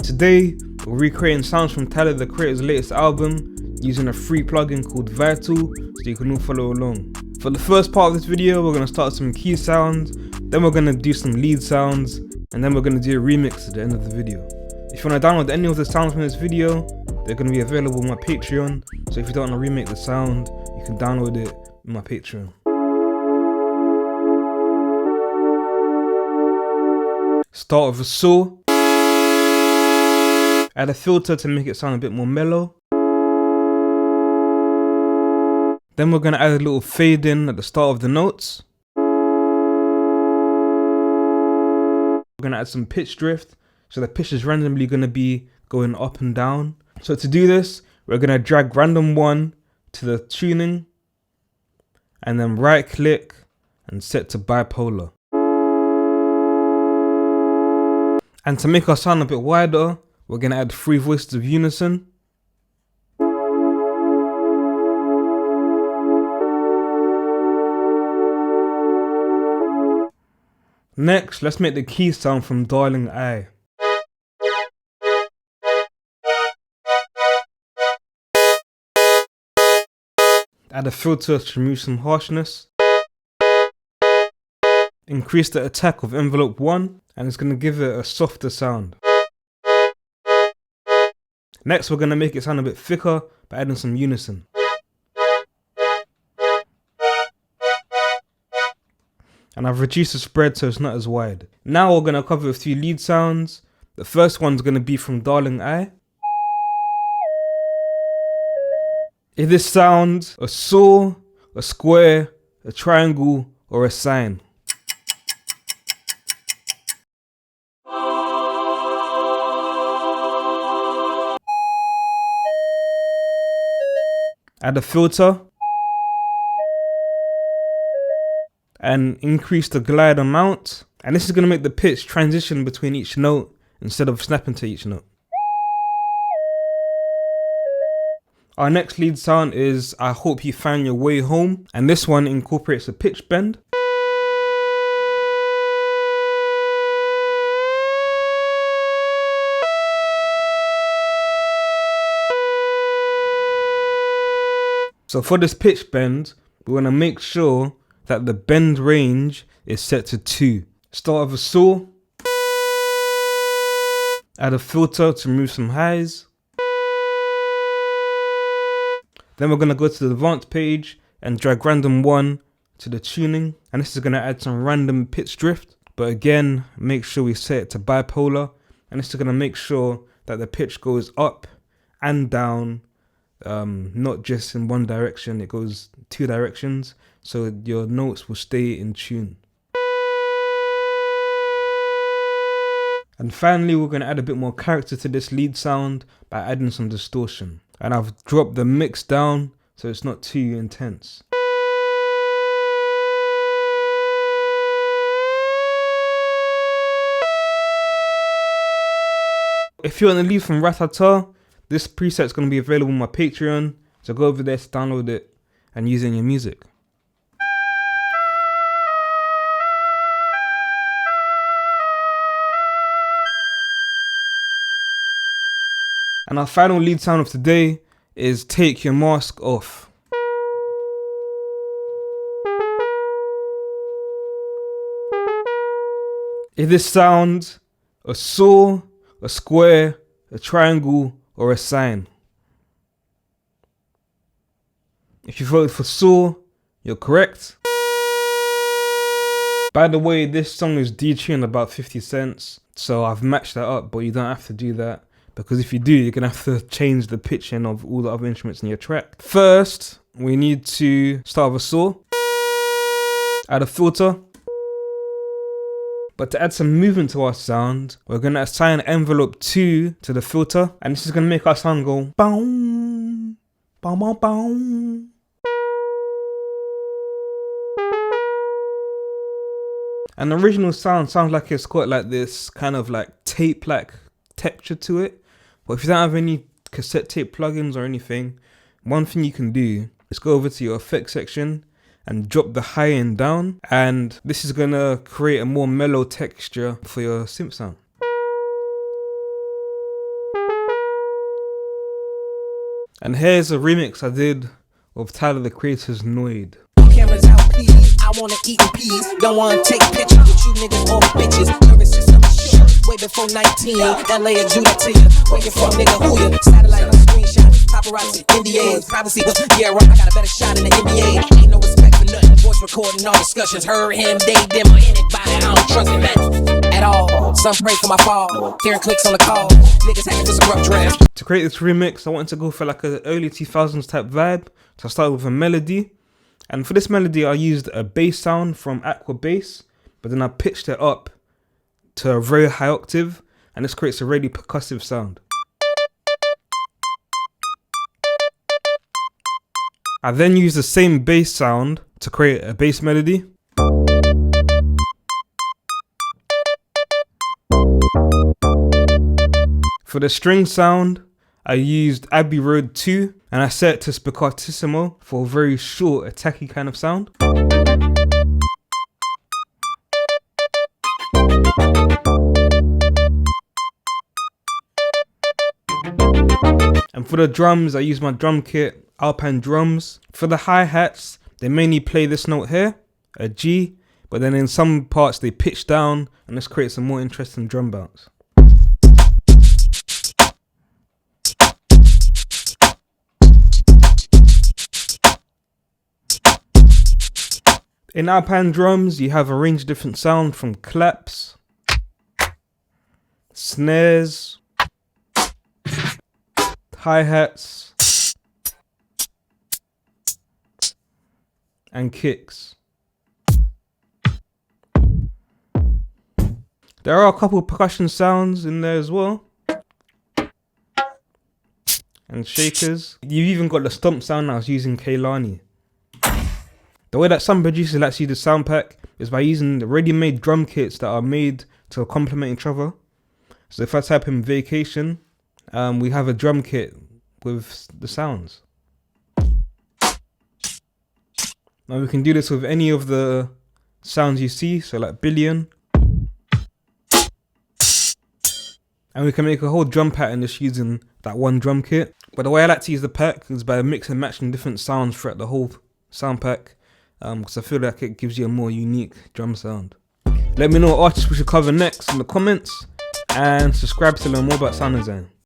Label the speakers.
Speaker 1: today, we're recreating sounds from Tyler the Creator's latest album using a free plugin called Vital, so you can all follow along. For the first part of this video, we're going to start some key sounds, then we're going to do some lead sounds, and then we're going to do a remix at the end of the video. If you want to download any of the sounds from this video, they're going to be available on my Patreon, so if you don't want to remake the sound, you can download it on my Patreon. Start with a saw. Add a filter to make it sound a bit more mellow. Then we're going to add a little fade in at the start of the notes. We're going to add some pitch drift, so the pitch is randomly going to be going up and down. So to do this, we're going to drag random 1 to the tuning, and then right click and set to bipolar. And to make our sound a bit wider, we're going to add 3 voices of unison. Next, let's make the key sound from Darling I. Add a filter to remove some harshness. Increase the attack of envelope 1, and it's going to give it a softer sound. Next, we're going to make it sound a bit thicker by adding some unison. And I've reduced the spread so it's not as wide. Now we're going to cover a few lead sounds. The first one's going to be from Darling I. If this sounds a saw, a square, a triangle, or a sign. Add a filter and increase the glide amount, and this is going to make the pitch transition between each note instead of snapping to each note. Our next lead sound is I Hope You Find Your Way Home, and this one incorporates a pitch bend. So for this pitch bend, we want to make sure that the bend range is set to 2. Start with a saw. Add a filter to remove some highs. Then we're going to go to the advanced page and drag random 1 to the tuning. And this is going to add some random pitch drift. But again, make sure we set it to bipolar. And this is going to make sure that the pitch goes up and down. Not just in one direction, it goes 2 directions, so your notes will stay in tune. And finally, we're going to add a bit more character to this lead sound by adding some distortion. And I've dropped the mix down so it's not too intense. If you want to leave from Rah Tah Tah, this preset is going to be available on my Patreon, so go over there to download it and use it in your music. And our final lead sound of today is Take Your Mask Off. If this sounds a saw, a square, a triangle, or a sign. If you voted for saw, you're correct. By the way, this song is detuned about 50 cents, so I've matched that up, but you don't have to do that, because if you do, you're gonna have to change the pitching of all the other instruments in your track. First, we need to start with a saw, add a filter. But to add some movement to our sound, we're going to assign envelope 2 to the filter. And this is going to make our sound go boom, boom, boom, boom. And the original sound sounds like it's got like this kind of like tape-like texture to it. But if you don't have any cassette tape plugins or anything, one thing you can do is go over to your effects section and drop the high end down, and this is gonna create a more mellow texture for your synth sound. And here's a remix I did of Tyler the Creator's Noid.
Speaker 2: Cameras out, please. I wanna eat in peace. Don't wanna take pictures with you niggas or bitches. Nervous system shit. Way before 19. LA will do that to you. Waiting for a nigga who you. Satellite screenshot. Paparazzi. NDAs. Privacy was, yeah, right. I got a better shot in the NBA. Ain't no respect for nothing. Voice recording all discussions. Her, him, they, them, or anybody. I don't trust him at all. Some pray for my fall. Hearing clicks on the call. Niggas hacking for some rough drafts.
Speaker 1: To create this remix, I wanted to go for like an early 2000s type vibe. So I started with a melody. And for this melody, I used a bass sound from Aqua Bass, but then I pitched it up to a very high octave, and this creates a really percussive sound. I then used the same bass sound to create a bass melody. For the string sound, I used Abbey Road 2 and I set it to Spiccatissimo for a very short, attacky kind of sound. And for the drums, I used my drum kit, Alpine Drums. For the hi-hats, they mainly play this note here, a G, but then in some parts they pitch down and this creates a more interesting drum bounce. In Alpine drums, you have a range of different sound from claps, snares, hi-hats, and kicks. There are a couple of percussion sounds in there as well, and shakers. You've even got the stomp sound I was using Kehlani. The way that some producers like to use the sound pack is by using the ready-made drum kits that are made to complement each other. So if I type in vacation, we have a drum kit with the sounds. Now we can do this with any of the sounds you see, so like billion. And we can make a whole drum pattern just using that one drum kit. But the way I like to use the pack is by mixing and matching different sounds throughout the whole sound pack. Because I feel like it gives you a more unique drum sound. Let me know what artists we should cover next in the comments, and subscribe to learn more about sound design.